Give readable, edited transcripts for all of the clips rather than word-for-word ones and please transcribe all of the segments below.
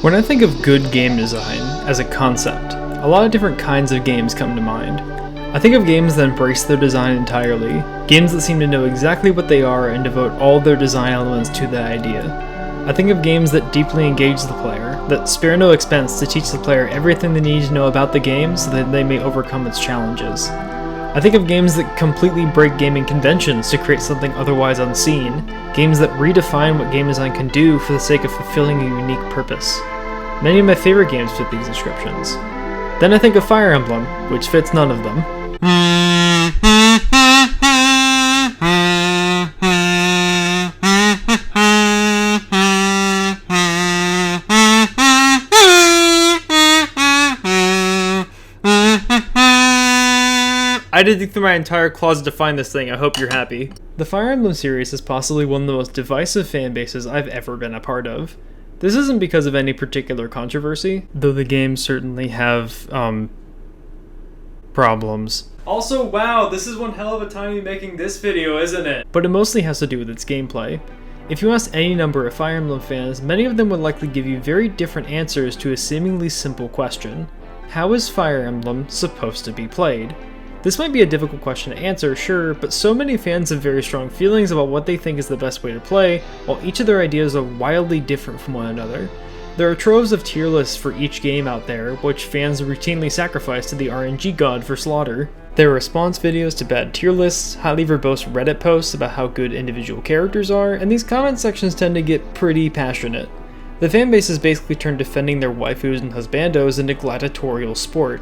When I think of good game design as a concept, a lot of different kinds of games come to mind. I think of games that embrace their design entirely, games that seem to know exactly what they are and devote all their design elements to that idea. I think of games that deeply engage the player, that spare no expense to teach the player everything they need to know about the game so that they may overcome its challenges. I think of games that completely break gaming conventions to create something otherwise unseen, games that redefine what game design can do for the sake of fulfilling a unique purpose. Many of my favorite games fit these descriptions. Then I think of Fire Emblem, which fits none of them. I did dig through my entire closet to find this thing, I hope you're happy. The Fire Emblem series is possibly one of the most divisive fan bases I've ever been a part of. This isn't because of any particular controversy, though the games certainly have, problems. Also, wow, this is one hell of a time to be making this video, isn't it? But it mostly has to do with its gameplay. If you ask any number of Fire Emblem fans, many of them would likely give you very different answers to a seemingly simple question. How is Fire Emblem supposed to be played? This might be a difficult question to answer, sure, but so many fans have very strong feelings about what they think is the best way to play, while each of their ideas are wildly different from one another. There are troves of tier lists for each game out there, which fans routinely sacrifice to the RNG god for slaughter. There are response videos to bad tier lists, highly verbose Reddit posts about how good individual characters are, and these comment sections tend to get pretty passionate. The fanbases basically turn defending their waifus and husbandos into gladiatorial sport.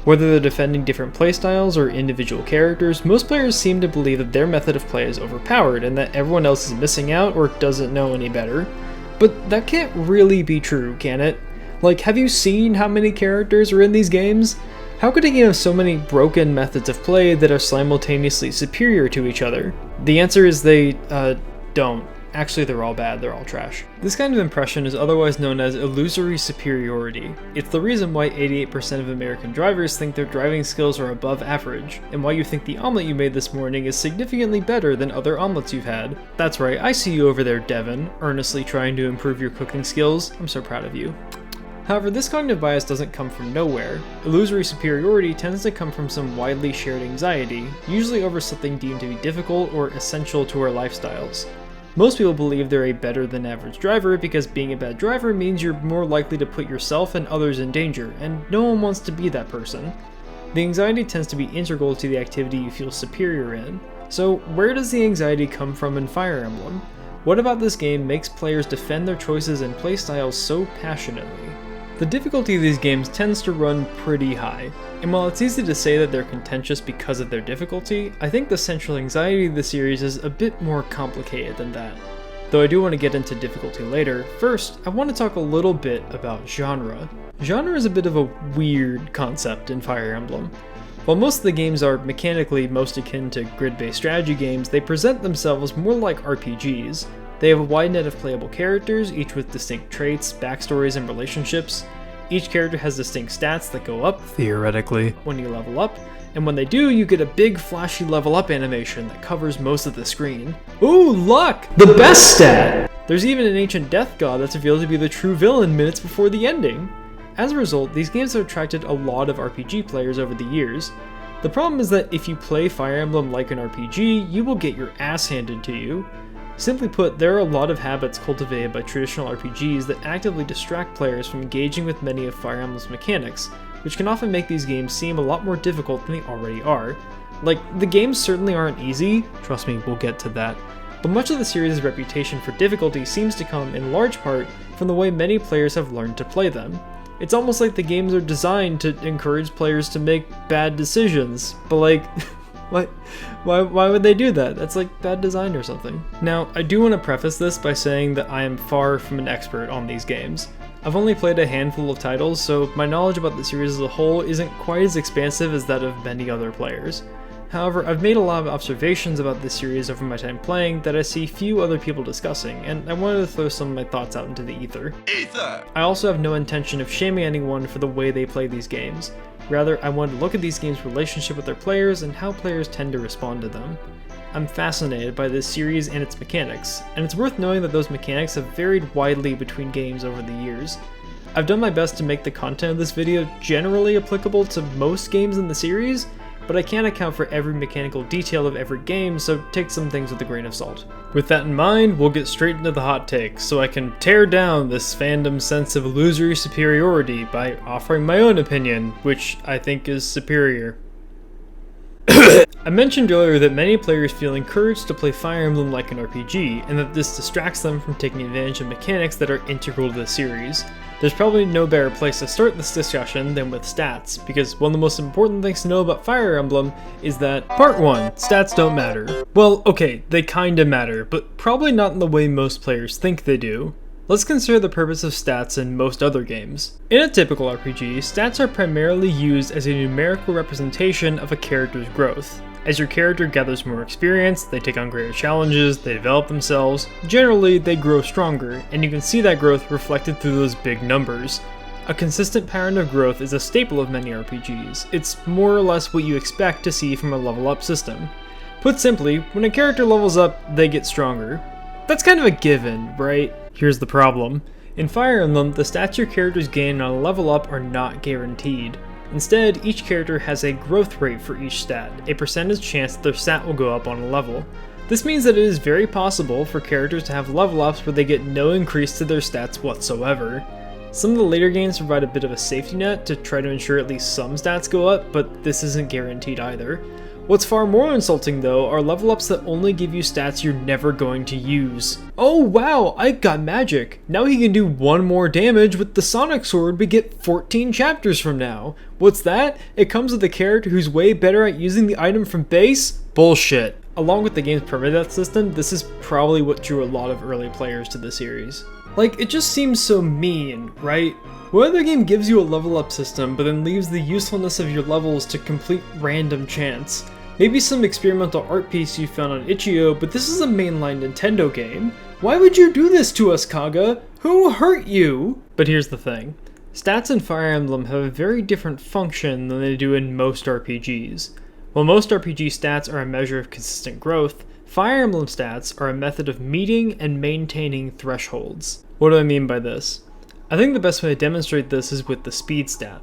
Whether they're defending different playstyles or individual characters, most players seem to believe that their method of play is overpowered and that everyone else is missing out or doesn't know any better. But that can't really be true, can it? Like, have you seen how many characters are in these games? How could a game have so many broken methods of play that are simultaneously superior to each other? The answer is they, don't. Actually, they're all bad, they're all trash. This kind of impression is otherwise known as illusory superiority. It's the reason why 88% of American drivers think their driving skills are above average, and why you think the omelet you made this morning is significantly better than other omelets you've had. That's right, I see you over there, Devin, earnestly trying to improve your cooking skills. I'm so proud of you. However, this cognitive bias doesn't come from nowhere. Illusory superiority tends to come from some widely shared anxiety, usually over something deemed to be difficult or essential to our lifestyles. Most people believe they're a better than average driver because being a bad driver means you're more likely to put yourself and others in danger, and no one wants to be that person. The anxiety tends to be integral to the activity you feel superior in. So where does the anxiety come from in Fire Emblem? What about this game makes players defend their choices and playstyles so passionately? The difficulty of these games tends to run pretty high, and while it's easy to say that they're contentious because of their difficulty, I think the central anxiety of the series is a bit more complicated than that. Though I do want to get into difficulty later, first, I want to talk a little bit about genre. Genre is a bit of a weird concept in Fire Emblem. While most of the games are mechanically most akin to grid-based strategy games, they present themselves more like RPGs. They have a wide net of playable characters, each with distinct traits, backstories, and relationships. Each character has distinct stats that go up, theoretically, when you level up, and when they do, you get a big flashy level up animation that covers most of the screen. Ooh, luck! The best stat! There's even an ancient death god that's revealed to be the true villain minutes before the ending. As a result, these games have attracted a lot of RPG players over the years. The problem is that if you play Fire Emblem like an RPG, you will get your ass handed to you. Simply put, there are a lot of habits cultivated by traditional RPGs that actively distract players from engaging with many of Fire Emblem's mechanics, which can often make these games seem a lot more difficult than they already are. Like, the games certainly aren't easy, trust me, we'll get to that, but much of the series' reputation for difficulty seems to come in large part from the way many players have learned to play them. It's almost like the games are designed to encourage players to make bad decisions, but like, why would they do that? That's like bad design or something. Now, I do want to preface this by saying that I am far from an expert on these games. I've only played a handful of titles, so my knowledge about the series as a whole isn't quite as expansive as that of many other players. However, I've made a lot of observations about this series over my time playing that I see few other people discussing, and I wanted to throw some of my thoughts out into the ether. I also have no intention of shaming anyone for the way they play these games. Rather, I wanted to look at these games' relationship with their players and how players tend to respond to them. I'm fascinated by this series and its mechanics, and it's worth knowing that those mechanics have varied widely between games over the years. I've done my best to make the content of this video generally applicable to most games in the series, but I can't account for every mechanical detail of every game, so take some things with a grain of salt. With that in mind, we'll get straight into the hot takes, so I can tear down this fandom's sense of illusory superiority by offering my own opinion, which I think is superior. I mentioned earlier that many players feel encouraged to play Fire Emblem like an RPG, and that this distracts them from taking advantage of mechanics that are integral to the series. There's probably no better place to start this discussion than with stats, because one of the most important things to know about Fire Emblem is that Part 1, stats don't matter. Well, okay, they kinda matter, but probably not in the way most players think they do. Let's consider the purpose of stats in most other games. In a typical RPG, stats are primarily used as a numerical representation of a character's growth. As your character gathers more experience, they take on greater challenges, they develop themselves, generally they grow stronger, and you can see that growth reflected through those big numbers. A consistent pattern of growth is a staple of many RPGs. It's more or less what you expect to see from a level up system. Put simply, when a character levels up, they get stronger. That's kind of a given, right? Here's the problem. In Fire Emblem, the stats your characters gain on a level up are not guaranteed. Instead, each character has a growth rate for each stat, a percentage chance that their stat will go up on a level. This means that it is very possible for characters to have level ups where they get no increase to their stats whatsoever. Some of the later games provide a bit of a safety net to try to ensure at least some stats go up, but this isn't guaranteed either. What's far more insulting though are level ups that only give you stats you're never going to use. Oh wow, I got magic! Now he can do 1 more damage with the Sonic Sword we get 14 chapters from now. What's that? It comes with a character who's way better at using the item from base? Bullshit. Along with the game's permadeath system, this is probably what drew a lot of early players to the series. Like, it just seems so mean, right? What other game gives you a level up system but then leaves the usefulness of your levels to complete random chance? Maybe some experimental art piece you found on itch.io, but this is a mainline Nintendo game. Why would you do this to us, Kaga? Who hurt you? But here's the thing. Stats in Fire Emblem have a very different function than they do in most RPGs. While most RPG stats are a measure of consistent growth, Fire Emblem stats are a method of meeting and maintaining thresholds. What do I mean by this? I think the best way to demonstrate this is with the speed stat.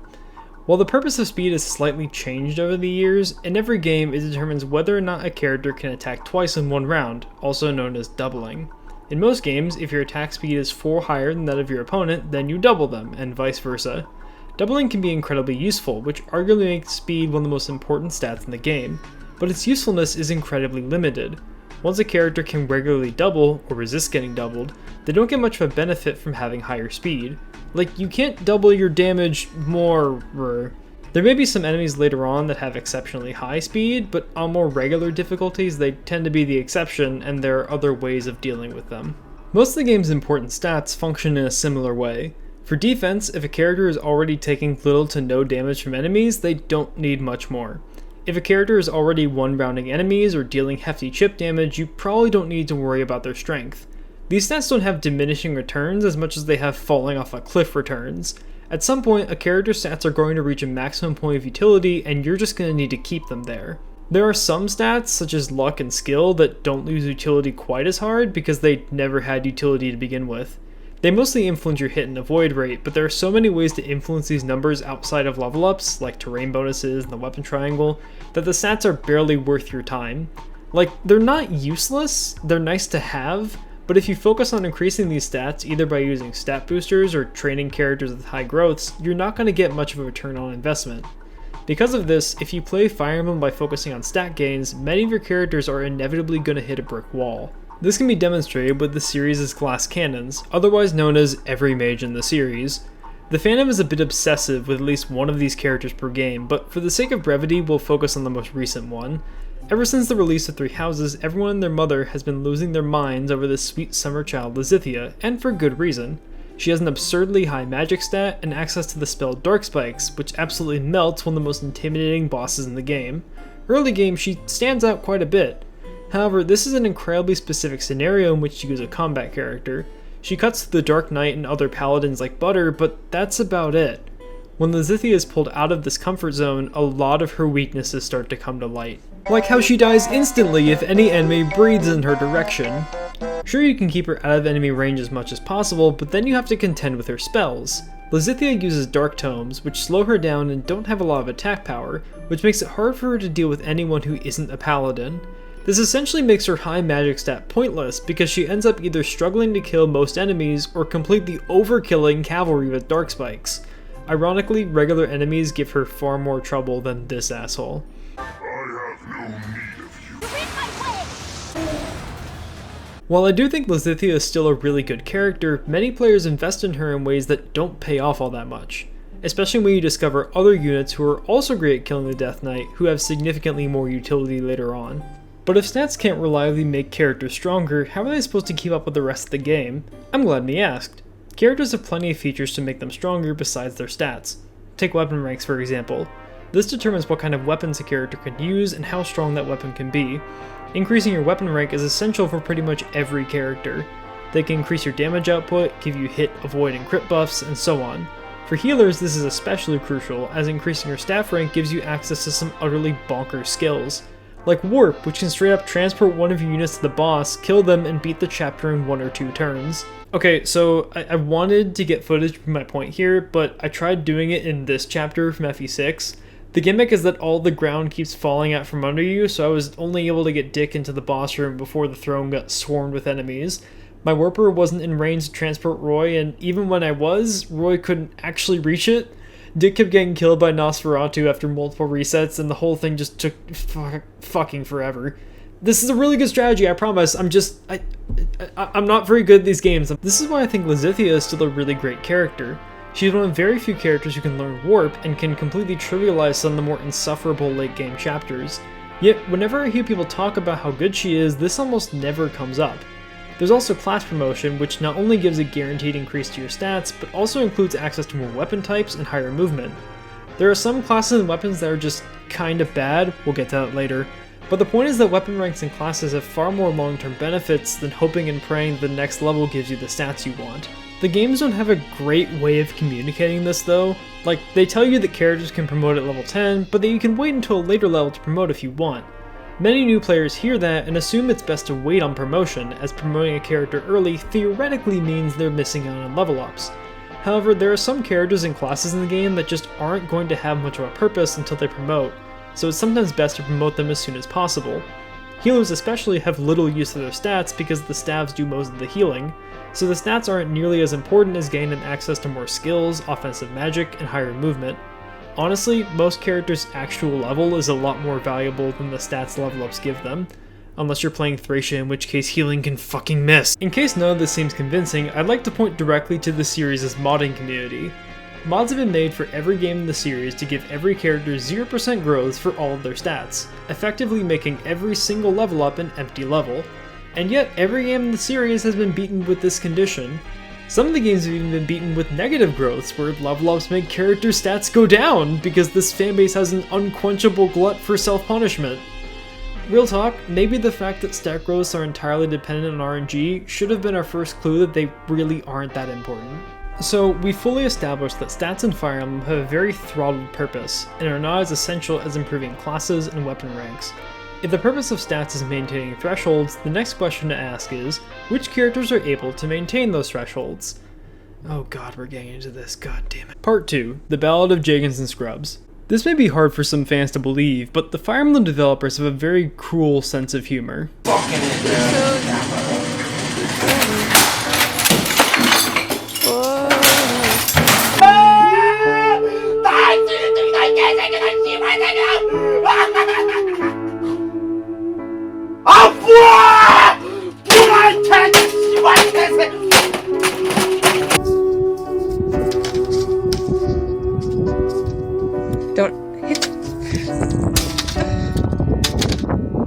While the purpose of speed has slightly changed over the years, in every game it determines whether or not a character can attack twice in one round, also known as doubling. In most games, if your attack speed is 4 higher than that of your opponent, then you double them, and vice versa. Doubling can be incredibly useful, which arguably makes speed one of the most important stats in the game, but its usefulness is incredibly limited. Once a character can regularly double, or resist getting doubled, they don't get much of a benefit from having higher speed. Like, you can't double your damage more. There may be some enemies later on that have exceptionally high speed, but on more regular difficulties they tend to be the exception, and there are other ways of dealing with them. Most of the game's important stats function in a similar way. For defense, if a character is already taking little to no damage from enemies, they don't need much more. If a character is already one-rounding enemies or dealing hefty chip damage, you probably don't need to worry about their strength. These stats don't have diminishing returns as much as they have falling off a cliff returns. At some point, a character's stats are going to reach a maximum point of utility, and you're just going to need to keep them there. There are some stats, such as luck and skill, that don't lose utility quite as hard because they never had utility to begin with. They mostly influence your hit and avoid rate, but there are so many ways to influence these numbers outside of level ups, like terrain bonuses and the weapon triangle, that the stats are barely worth your time. Like, they're not useless, they're nice to have, but if you focus on increasing these stats either by using stat boosters or training characters with high growths, you're not going to get much of a return on investment. Because of this, if you play Fire Emblem by focusing on stat gains, many of your characters are inevitably going to hit a brick wall. This can be demonstrated with the series' glass cannons, otherwise known as every mage in the series. The fandom is a bit obsessive with at least one of these characters per game, but for the sake of brevity we'll focus on the most recent one. Ever since the release of Three Houses, everyone and their mother has been losing their minds over this sweet summer child Zieja, and for good reason. She has an absurdly high magic stat and access to the spell Dark Spikes, which absolutely melts one of the most intimidating bosses in the game. Early game, she stands out quite a bit. However, this is an incredibly specific scenario in which to use a combat character. She cuts through the Dark Knight and other paladins like butter, but that's about it. When the Zieja is pulled out of this comfort zone, a lot of her weaknesses start to come to light. Like how she dies instantly if any enemy breathes in her direction. Sure, you can keep her out of enemy range as much as possible, but then you have to contend with her spells. Lizithia uses Dark Tomes, which slow her down and don't have a lot of attack power, which makes it hard for her to deal with anyone who isn't a paladin. This essentially makes her high magic stat pointless because she ends up either struggling to kill most enemies or completely overkilling cavalry with Dark Spikes. Ironically, regular enemies give her far more trouble than this asshole. While I do think Lizithia is still a really good character, many players invest in her in ways that don't pay off all that much. Especially when you discover other units who are also great at killing the Death Knight, who have significantly more utility later on. But if stats can't reliably make characters stronger, how are they supposed to keep up with the rest of the game? I'm glad me asked. Characters have plenty of features to make them stronger besides their stats. Take weapon ranks for example. This determines what kind of weapons a character can use and how strong that weapon can be. Increasing your weapon rank is essential for pretty much every character. They can increase your damage output, give you hit, avoid, and crit buffs, and so on. For healers, this is especially crucial, as increasing your staff rank gives you access to some utterly bonkers skills. Like Warp, which can straight up transport one of your units to the boss, kill them, and beat the chapter in 1 or 2 turns. Okay, so I wanted to get footage from my point here, but I tried doing it in this chapter from FE6. The gimmick is that all the ground keeps falling out from under you, so I was only able to get Dick into the boss room before the throne got swarmed with enemies. My Warper wasn't in range to transport Roy, and even when I was, Roy couldn't actually reach it. Dick kept getting killed by Nosferatu after multiple resets, and the whole thing just took fucking forever. This is a really good strategy, I promise. I'm not very good at these games. This is why I think Lizithia is still a really great character. She's one of very few characters who can learn Warp and can completely trivialize some of the more insufferable late game chapters. Yet, whenever I hear people talk about how good she is, this almost never comes up. There's also class promotion, which not only gives a guaranteed increase to your stats, but also includes access to more weapon types and higher movement. There are some classes and weapons that are just kinda bad, we'll get to that later, but the point is that weapon ranks and classes have far more long-term benefits than hoping and praying the next level gives you the stats you want. The games don't have a great way of communicating this though. Like, they tell you that characters can promote at level 10, but that you can wait until a later level to promote if you want. Many new players hear that and assume it's best to wait on promotion, as promoting a character early theoretically means they're missing out on level ups. However, there are some characters and classes in the game that just aren't going to have much of a purpose until they promote, so it's sometimes best to promote them as soon as possible. Healers especially have little use of their stats because the staves do most of the healing, so the stats aren't nearly as important as gaining access to more skills, offensive magic, and higher movement. Honestly, most characters' actual level is a lot more valuable than the stats level ups give them. Unless you're playing Thracia, in which case healing can fucking miss. In case none of this seems convincing, I'd like to point directly to the series' modding community. Mods have been made for every game in the series to give every character 0% growth for all of their stats, effectively making every single level up an empty level. And yet, every game in the series has been beaten with this condition. Some of the games have even been beaten with negative growths, where level ups make character stats go down because this fanbase has an unquenchable glut for self-punishment. Real talk, maybe the fact that stat growths are entirely dependent on RNG should have been our first clue that they really aren't that important. So, we fully established that stats in Fire Emblem have a very throttled purpose, and are not as essential as improving classes and weapon ranks. If the purpose of stats is maintaining thresholds, the next question to ask is, which characters are able to maintain those thresholds? Oh god, we're getting into this, god damn it. Part 2, The Ballad of Jagans and Scrubs. This may be hard for some fans to believe, but the Fire Emblem developers have a very cruel sense of humor. Don't hit.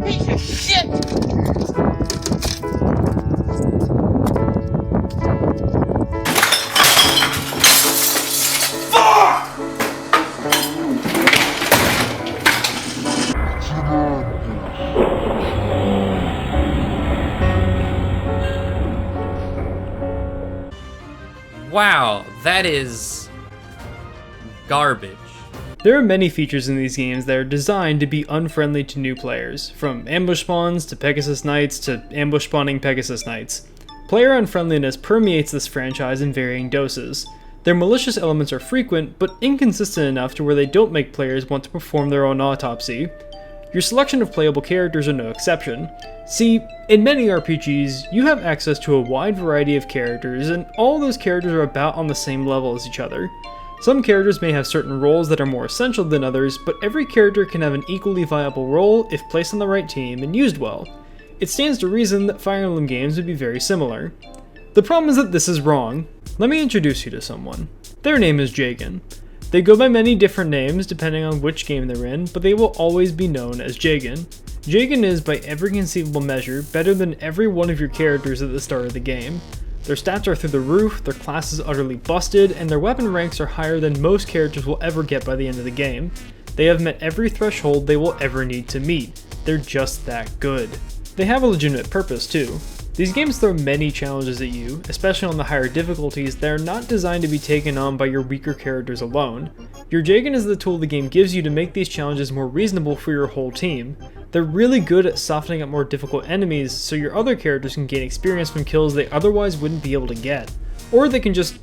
Piece of shit! Wow, that is garbage. There are many features in these games that are designed to be unfriendly to new players, from ambush spawns to Pegasus Knights to ambush spawning Pegasus Knights. Player unfriendliness permeates this franchise in varying doses. Their malicious elements are frequent, but inconsistent enough to where they don't make players want to perform their own autopsy. Your selection of playable characters are no exception. See, in many RPGs, you have access to a wide variety of characters, and all those characters are about on the same level as each other. Some characters may have certain roles that are more essential than others, but every character can have an equally viable role if placed on the right team and used well. It stands to reason that Fire Emblem games would be very similar. The problem is that this is wrong. Let me introduce you to someone. Their name is Jagen. They go by many different names depending on which game they're in, but they will always be known as Jagen. Jagen is, by every conceivable measure, better than every one of your characters at the start of the game. Their stats are through the roof, their class is utterly busted, and their weapon ranks are higher than most characters will ever get by the end of the game. They have met every threshold they will ever need to meet. They're just that good. They have a legitimate purpose too. These games throw many challenges at you, especially on the higher difficulties that are not designed to be taken on by your weaker characters alone. Your Jagen is the tool the game gives you to make these challenges more reasonable for your whole team. They're really good at softening up more difficult enemies so your other characters can gain experience from kills they otherwise wouldn't be able to get. Or they can just,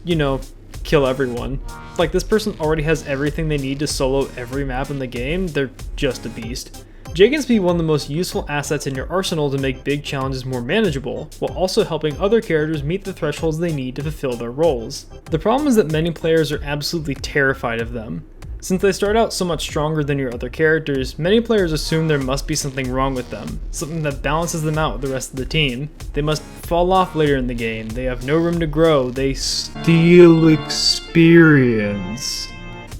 kill everyone. Like, this person already has everything they need to solo every map in the game, they're just a beast. Jagens be one of the most useful assets in your arsenal to make big challenges more manageable, while also helping other characters meet the thresholds they need to fulfill their roles. The problem is that many players are absolutely terrified of them. Since they start out so much stronger than your other characters, many players assume there must be something wrong with them, something that balances them out with the rest of the team. They must fall off later in the game, they have no room to grow, they steal experience.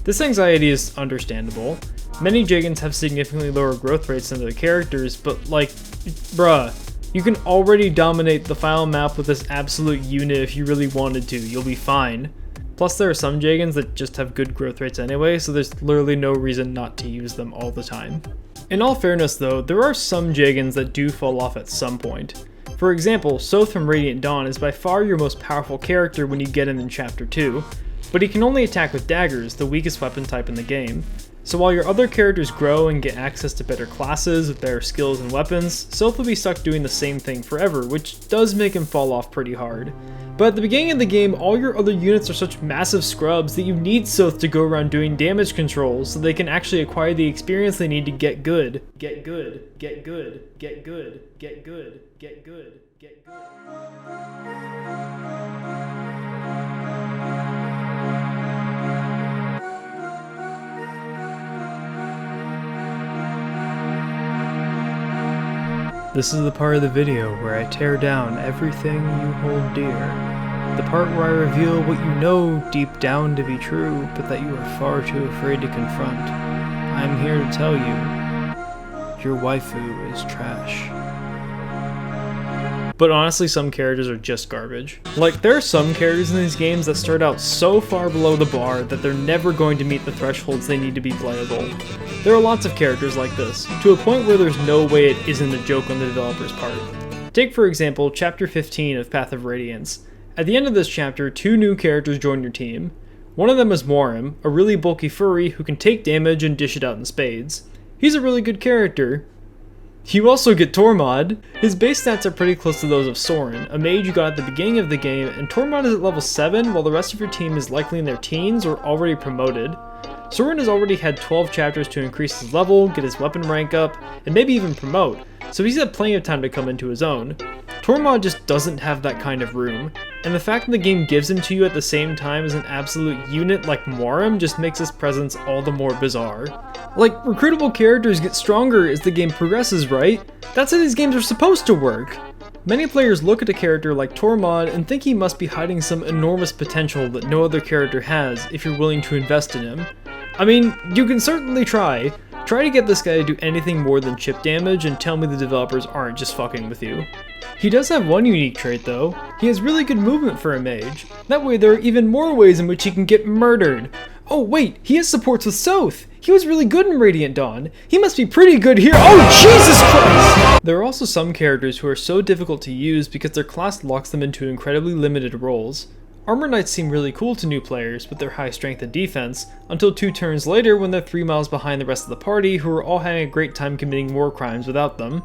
This anxiety is understandable. Many Jagens have significantly lower growth rates than their characters, but bruh, you can already dominate the final map with this absolute unit if you really wanted to, you'll be fine. Plus there are some Jagens that just have good growth rates anyway, so there's literally no reason not to use them all the time. In all fairness though, there are some Jagens that do fall off at some point. For example, Soth from Radiant Dawn is by far your most powerful character when you get him in Chapter 2, but he can only attack with daggers, the weakest weapon type in the game. So while your other characters grow and get access to better classes with better skills and weapons, Soth will be stuck doing the same thing forever, which does make him fall off pretty hard. But at the beginning of the game, all your other units are such massive scrubs that you need Soth to go around doing damage control so they can actually acquire the experience they need to get good. Get good, get good, get good, get good, get good, get good. This is the part of the video where I tear down everything you hold dear. The part where I reveal what you know deep down to be true, but that you are far too afraid to confront. I am here to tell you, your waifu is trash. But honestly, some characters are just garbage. Like, there are some characters in these games that start out so far below the bar that they're never going to meet the thresholds they need to be playable. There are lots of characters like this, to a point where there's no way it isn't a joke on the developer's part. Take for example, Chapter 15 of Path of Radiance. At the end of this chapter, 2 new characters join your team. One of them is Morim, a really bulky furry who can take damage and dish it out in spades. He's a really good character. You also get Tormod. His base stats are pretty close to those of Soren, a mage you got at the beginning of the game, and Tormod is at level 7 while the rest of your team is likely in their teens or already promoted. Soren has already had 12 chapters to increase his level, get his weapon rank up, and maybe even promote, so he's had plenty of time to come into his own. Tormod just doesn't have that kind of room, and the fact that the game gives him to you at the same time as an absolute unit like Morim just makes his presence all the more bizarre. Like, recruitable characters get stronger as the game progresses, right? That's how these games are supposed to work! Many players look at a character like Tormod and think he must be hiding some enormous potential that no other character has if you're willing to invest in him. I mean, you can certainly try. Try to get this guy to do anything more than chip damage and tell me the developers aren't just fucking with you. He does have one unique trait though. He has really good movement for a mage. That way there are even more ways in which he can get murdered. Oh wait, he has supports with Soth! He was really good in Radiant Dawn. He must be pretty good here. Oh Jesus Christ! There are also some characters who are so difficult to use because their class locks them into incredibly limited roles. Armor Knights seem really cool to new players with their high strength and defense, until 2 turns later when they're 3 miles behind the rest of the party who are all having a great time committing war crimes without them.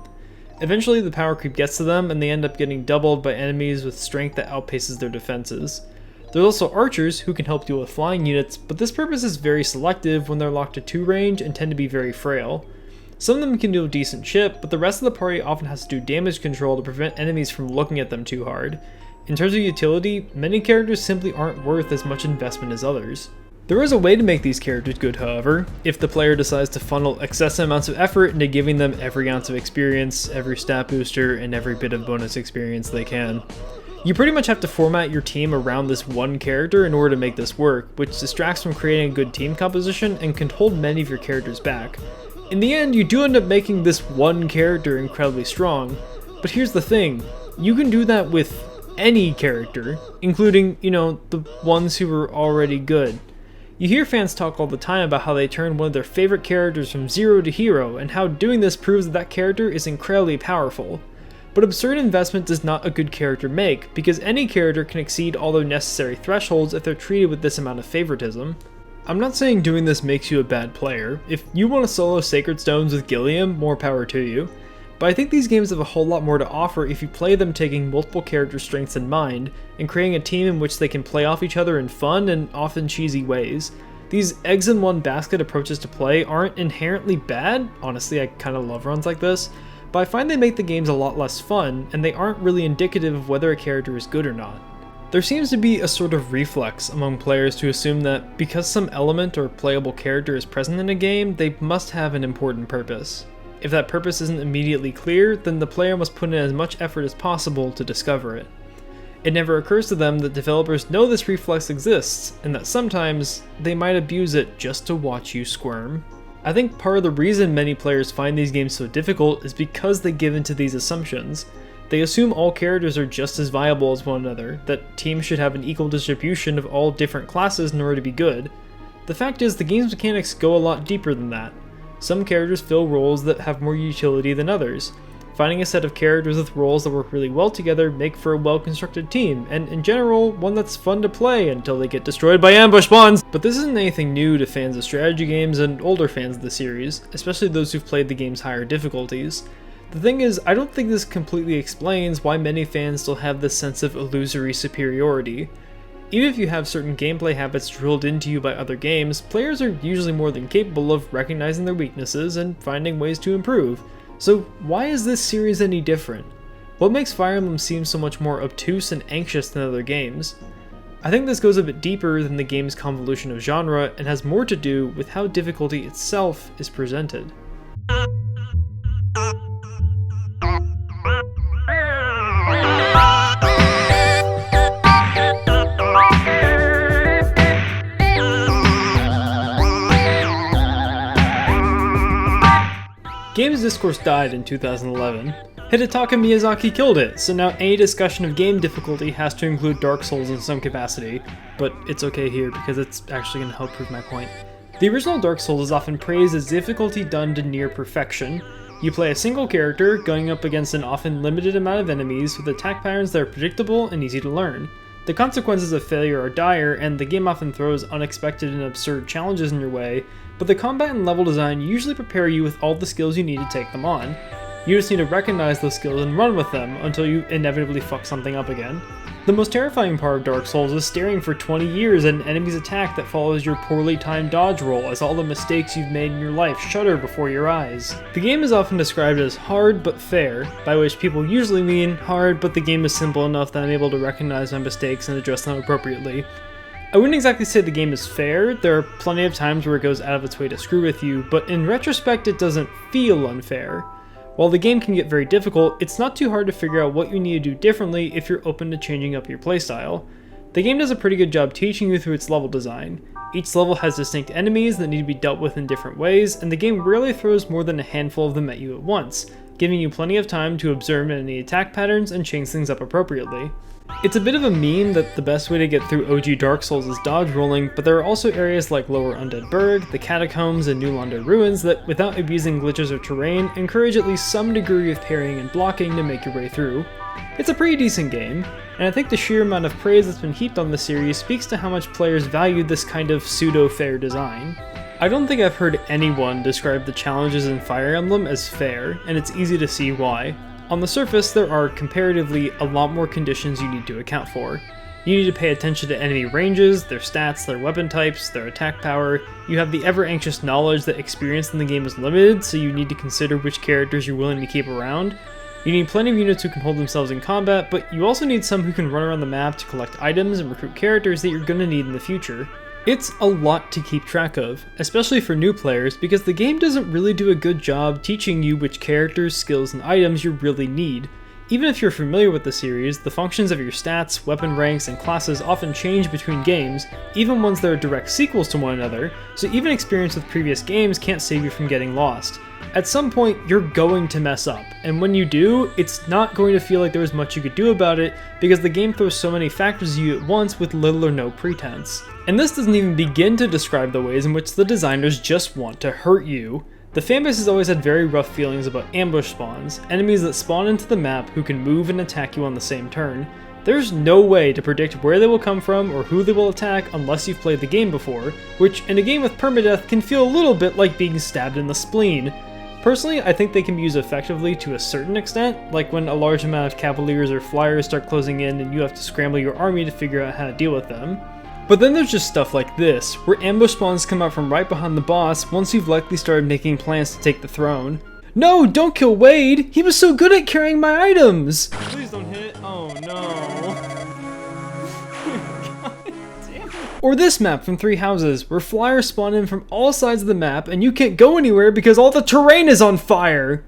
Eventually the power creep gets to them and they end up getting doubled by enemies with strength that outpaces their defenses. There's also archers who can help deal with flying units, but this purpose is very selective when they're locked to 2 range and tend to be very frail. Some of them can do a decent chip, but the rest of the party often has to do damage control to prevent enemies from looking at them too hard. In terms of utility, many characters simply aren't worth as much investment as others. There is a way to make these characters good, however, if the player decides to funnel excessive amounts of effort into giving them every ounce of experience, every stat booster, and every bit of bonus experience they can. You pretty much have to format your team around this one character in order to make this work, which distracts from creating a good team composition and can hold many of your characters back. In the end, you do end up making this one character incredibly strong, but here's the thing, you can do that with any character, including, the ones who are already good. You hear fans talk all the time about how they turn one of their favorite characters from zero to hero, and how doing this proves that that character is incredibly powerful. But absurd investment does not a good character make, because any character can exceed all their necessary thresholds if they're treated with this amount of favoritism. I'm not saying doing this makes you a bad player. If you want to solo Sacred Stones with Gilliam, more power to you. But I think these games have a whole lot more to offer if you play them taking multiple character strengths in mind, and creating a team in which they can play off each other in fun and often cheesy ways. These eggs in one basket approaches to play aren't inherently bad, honestly I kinda love runs like this, but I find they make the games a lot less fun, and they aren't really indicative of whether a character is good or not. There seems to be a sort of reflex among players to assume that because some element or playable character is present in a game, they must have an important purpose. If that purpose isn't immediately clear, then the player must put in as much effort as possible to discover it. It never occurs to them that developers know this reflex exists, and that sometimes they might abuse it just to watch you squirm. I think part of the reason many players find these games so difficult is because they give into these assumptions. They assume all characters are just as viable as one another, that teams should have an equal distribution of all different classes in order to be good. The fact is, the game's mechanics go a lot deeper than that. Some characters fill roles that have more utility than others. Finding a set of characters with roles that work really well together make for a well-constructed team, and in general, one that's fun to play until they get destroyed by ambush spawns! But this isn't anything new to fans of strategy games and older fans of the series, especially those who've played the game's higher difficulties. The thing is, I don't think this completely explains why many fans still have this sense of illusory superiority. Even if you have certain gameplay habits drilled into you by other games, players are usually more than capable of recognizing their weaknesses and finding ways to improve. So why is this series any different? What makes Fire Emblem seem so much more obtuse and anxious than other games? I think this goes a bit deeper than the game's convolution of genre and has more to do with how difficulty itself is presented. Games Discourse died in 2011. Hidetaka Miyazaki killed it, so now any discussion of game difficulty has to include Dark Souls in some capacity, but it's okay here because it's actually going to help prove my point. The original Dark Souls is often praised as difficulty done to near perfection. You play a single character, going up against an often limited amount of enemies with attack patterns that are predictable and easy to learn. The consequences of failure are dire, and the game often throws unexpected and absurd challenges in your way, but the combat and level design usually prepare you with all the skills you need to take them on. You just need to recognize those skills and run with them until you inevitably fuck something up again. The most terrifying part of Dark Souls is staring for 20 years at an enemy's attack that follows your poorly timed dodge roll as all the mistakes you've made in your life shudder before your eyes. The game is often described as hard but fair, by which people usually mean hard but the game is simple enough that I'm able to recognize my mistakes and address them appropriately. I wouldn't exactly say the game is fair. There are plenty of times where it goes out of its way to screw with you, but in retrospect it doesn't feel unfair. While the game can get very difficult, it's not too hard to figure out what you need to do differently if you're open to changing up your playstyle. The game does a pretty good job teaching you through its level design. Each level has distinct enemies that need to be dealt with in different ways, and the game rarely throws more than a handful of them at you at once, giving you plenty of time to observe any attack patterns and change things up appropriately. It's a bit of a meme that the best way to get through OG Dark Souls is dodge rolling, but there are also areas like Lower Undead Burg, the Catacombs, and New Londo Ruins that, without abusing glitches or terrain, encourage at least some degree of parrying and blocking to make your way through. It's a pretty decent game, and I think the sheer amount of praise that's been heaped on the series speaks to how much players value this kind of pseudo-fair design. I don't think I've heard anyone describe the challenges in Fire Emblem as fair, and it's easy to see why. On the surface, there are comparatively a lot more conditions you need to account for. You need to pay attention to enemy ranges, their stats, their weapon types, their attack power. You have the ever-anxious knowledge that experience in the game is limited, so you need to consider which characters you're willing to keep around. You need plenty of units who can hold themselves in combat, but you also need some who can run around the map to collect items and recruit characters that you're going to need in the future. It's a lot to keep track of, especially for new players, because the game doesn't really do a good job teaching you which characters, skills, and items you really need. Even if you're familiar with the series, the functions of your stats, weapon ranks, and classes often change between games, even ones that are direct sequels to one another, so even experience with previous games can't save you from getting lost. At some point, you're going to mess up, and when you do, it's not going to feel like there was much you could do about it, because the game throws so many factors at you at once with little or no pretense. And this doesn't even begin to describe the ways in which the designers just want to hurt you. The fanbase has always had very rough feelings about ambush spawns, enemies that spawn into the map who can move and attack you on the same turn. There's no way to predict where they will come from or who they will attack unless you've played the game before, which in a game with permadeath can feel a little bit like being stabbed in the spleen. Personally, I think they can be used effectively to a certain extent, like when a large amount of cavaliers or flyers start closing in and you have to scramble your army to figure out how to deal with them. But then there's just stuff like this, where ambush spawns come out from right behind the boss once you've likely started making plans to take the throne. No, don't kill Wade! He was so good at carrying my items! Please don't hit. Oh no. God damn it. Or this map from Three Houses, where flyers spawn in from all sides of the map and you can't go anywhere because all the terrain is on fire!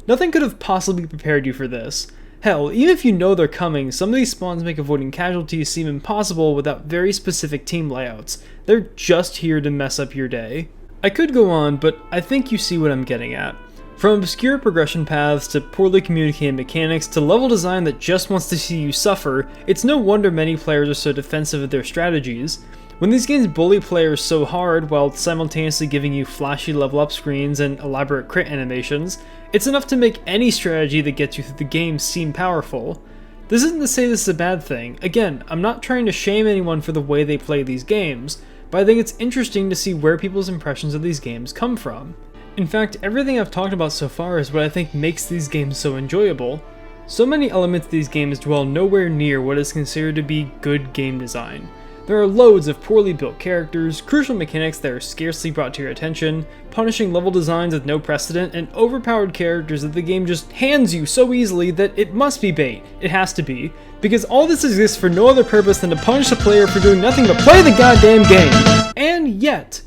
Nothing could have possibly prepared you for this. Hell, even if you know they're coming, some of these spawns make avoiding casualties seem impossible without very specific team layouts. They're just here to mess up your day. I could go on, but I think you see what I'm getting at. From obscure progression paths to poorly communicated mechanics to level design that just wants to see you suffer, it's no wonder many players are so defensive of their strategies. When these games bully players so hard while simultaneously giving you flashy level up screens and elaborate crit animations, it's enough to make any strategy that gets you through the game seem powerful. This isn't to say this is a bad thing. Again, I'm not trying to shame anyone for the way they play these games, but I think it's interesting to see where people's impressions of these games come from. In fact, everything I've talked about so far is what I think makes these games so enjoyable. So many elements of these games dwell nowhere near what is considered to be good game design. There are loads of poorly built characters, crucial mechanics that are scarcely brought to your attention, punishing level designs with no precedent, and overpowered characters that the game just hands you so easily that it must be bait. It has to be. Because all this exists for no other purpose than to punish the player for doing nothing but play the goddamn game! And yet,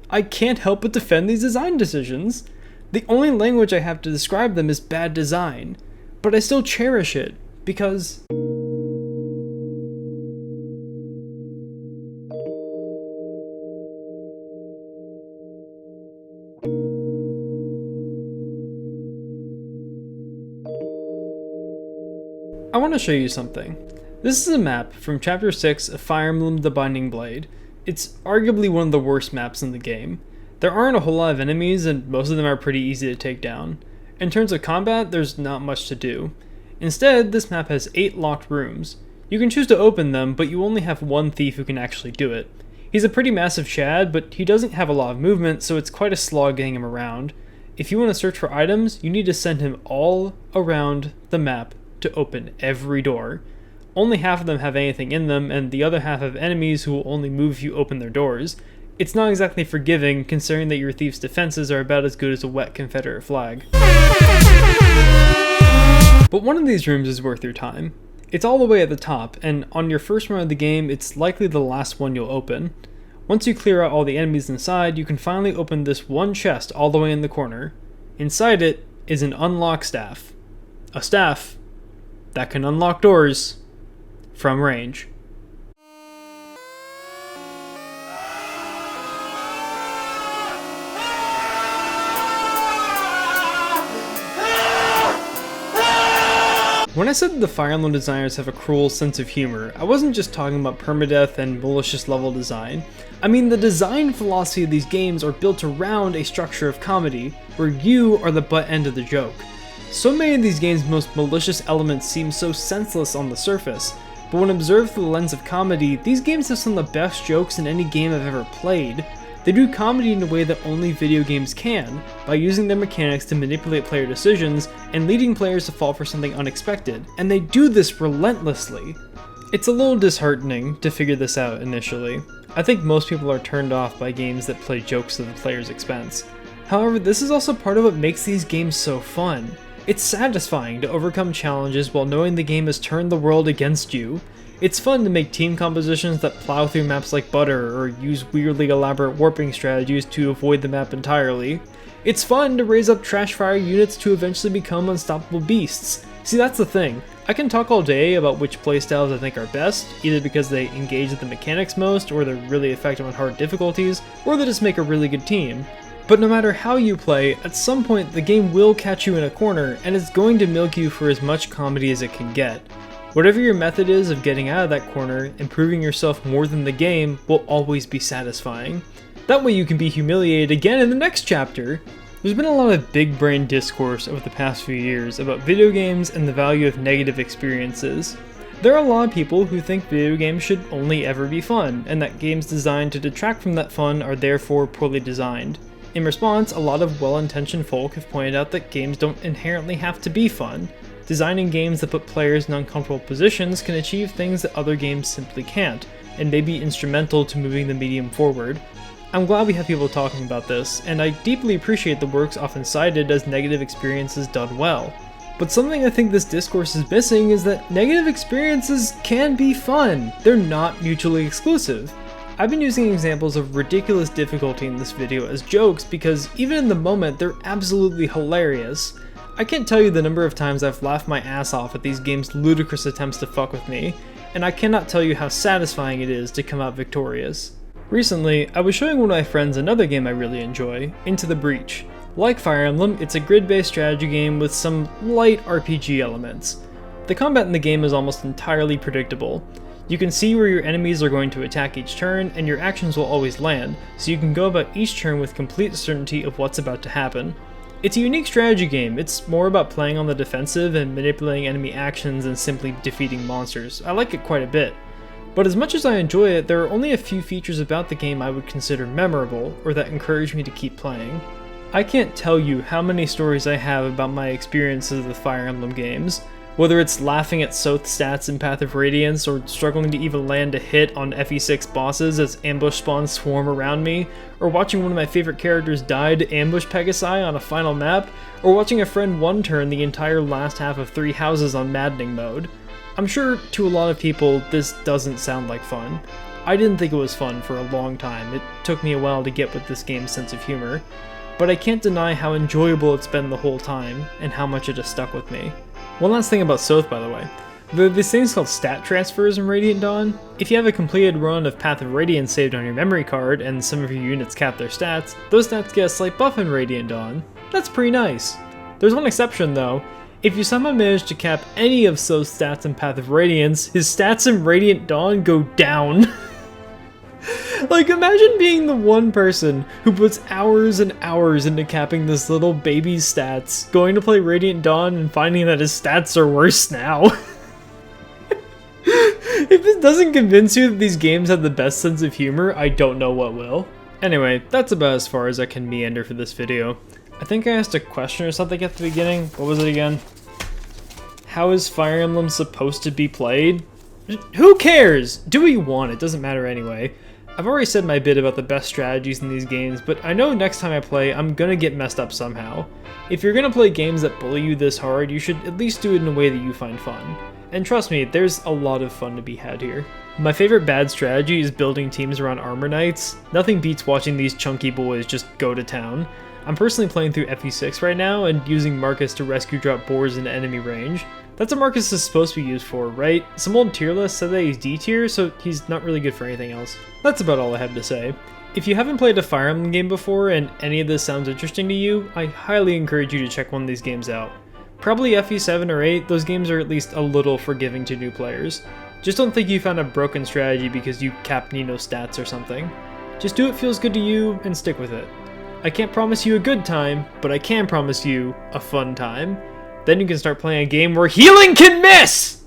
I can't help but defend these design decisions. The only language I have to describe them is bad design. But I still cherish it, because... I want to show you something. This is a map from Chapter 6 of Fire Emblem The Binding Blade. It's arguably one of the worst maps in the game. There aren't a whole lot of enemies and most of them are pretty easy to take down. In terms of combat, there's not much to do. Instead, this map has 8 locked rooms. You can choose to open them, but you only have one thief who can actually do it. He's a pretty massive Chad, but he doesn't have a lot of movement, so it's quite a slog getting him around. If you want to search for items, you need to send him all around the map to open every door. Only half of them have anything in them, and the other half have enemies who will only move if you open their doors. It's not exactly forgiving, considering that your thief's defenses are about as good as a wet Confederate flag. But one of these rooms is worth your time. It's all the way at the top, and on your first run of the game, it's likely the last one you'll open. Once you clear out all the enemies inside, you can finally open this one chest all the way in the corner. Inside it is an unlock staff. A staff that can unlock doors from range. When I said that the Fire Emblem designers have a cruel sense of humor, I wasn't just talking about permadeath and malicious level design. I mean, the design philosophy of these games are built around a structure of comedy, where you are the butt end of the joke. So many of these games' most malicious elements seem so senseless on the surface, but when observed through the lens of comedy, these games have some of the best jokes in any game I've ever played. They do comedy in a way that only video games can, by using their mechanics to manipulate player decisions and leading players to fall for something unexpected, and they do this relentlessly. It's a little disheartening to figure this out initially. I think most people are turned off by games that play jokes at the player's expense. However, this is also part of what makes these games so fun. It's satisfying to overcome challenges while knowing the game has turned the world against you. It's fun to make team compositions that plow through maps like butter, or use weirdly elaborate warping strategies to avoid the map entirely. It's fun to raise up trash fire units to eventually become unstoppable beasts. See, that's the thing. I can talk all day about which playstyles I think are best, either because they engage with the mechanics most, or they're really effective on hard difficulties, or they just make a really good team. But no matter how you play, at some point the game will catch you in a corner, and it's going to milk you for as much comedy as it can get. Whatever your method is of getting out of that corner, improving yourself more than the game will always be satisfying. That way you can be humiliated again in the next chapter. There's been a lot of big brain discourse over the past few years about video games and the value of negative experiences. There are a lot of people who think video games should only ever be fun, and that games designed to detract from that fun are therefore poorly designed. In response, a lot of well-intentioned folk have pointed out that games don't inherently have to be fun. Designing games that put players in uncomfortable positions can achieve things that other games simply can't, and may be instrumental to moving the medium forward. I'm glad we have people talking about this, and I deeply appreciate the works often cited as negative experiences done well. But something I think this discourse is missing is that negative experiences can be fun. They're not mutually exclusive. I've been using examples of ridiculous difficulty in this video as jokes because even in the moment they're absolutely hilarious. I can't tell you the number of times I've laughed my ass off at these games' ludicrous attempts to fuck with me, and I cannot tell you how satisfying it is to come out victorious. Recently, I was showing one of my friends another game I really enjoy, Into the Breach. Like Fire Emblem, it's a grid-based strategy game with some light RPG elements. The combat in the game is almost entirely predictable. You can see where your enemies are going to attack each turn, and your actions will always land, so you can go about each turn with complete certainty of what's about to happen. It's a unique strategy game. It's more about playing on the defensive and manipulating enemy actions than simply defeating monsters. I like it quite a bit. But as much as I enjoy it, there are only a few features about the game I would consider memorable, or that encourage me to keep playing. I can't tell you how many stories I have about my experiences with Fire Emblem games. Whether it's laughing at Soth stats in Path of Radiance, or struggling to even land a hit on FE6 bosses as ambush spawns swarm around me, or watching one of my favorite characters die to ambush Pegasi on a final map, or watching a friend one-turn the entire last half of 3 houses on maddening mode. I'm sure to a lot of people this doesn't sound like fun. I didn't think it was fun for a long time. It took me a while to get with this game's sense of humor. But I can't deny how enjoyable it's been the whole time, and how much it has stuck with me. One last thing about Soth, by the way. There are these things called stat transfers in Radiant Dawn. If you have a completed run of Path of Radiance saved on your memory card, and some of your units cap their stats, those stats get a slight buff in Radiant Dawn. That's pretty nice. There's one exception though. If you somehow manage to cap any of Soth's stats in Path of Radiance, his stats in Radiant Dawn go down. Like, imagine being the one person who puts hours and hours into capping this little baby's stats, going to play Radiant Dawn and finding that his stats are worse now. If this doesn't convince you that these games have the best sense of humor, I don't know what will. Anyway, that's about as far as I can meander for this video. I think I asked a question or something at the beginning. What was it again? How is Fire Emblem supposed to be played? Who cares? Do what you want, it doesn't matter anyway. I've already said my bit about the best strategies in these games, but I know next time I play, I'm gonna get messed up somehow. If you're gonna play games that bully you this hard, you should at least do it in a way that you find fun. And trust me, there's a lot of fun to be had here. My favorite bad strategy is building teams around armor knights. Nothing beats watching these chunky boys just go to town. I'm personally playing through FE6 right now and using Marcus to rescue drop boars into enemy range. That's what Marcus is supposed to be used for, right? Some old tier list said that he's D tier, so he's not really good for anything else. That's about all I have to say. If you haven't played a Fire Emblem game before and any of this sounds interesting to you, I highly encourage you to check one of these games out. Probably FE7 or 8, those games are at least a little forgiving to new players. Just don't think you found a broken strategy because you capped Nino's stats or something. Just do what feels good to you and stick with it. I can't promise you a good time, but I can promise you a fun time. Then you can start playing a game where healing can miss!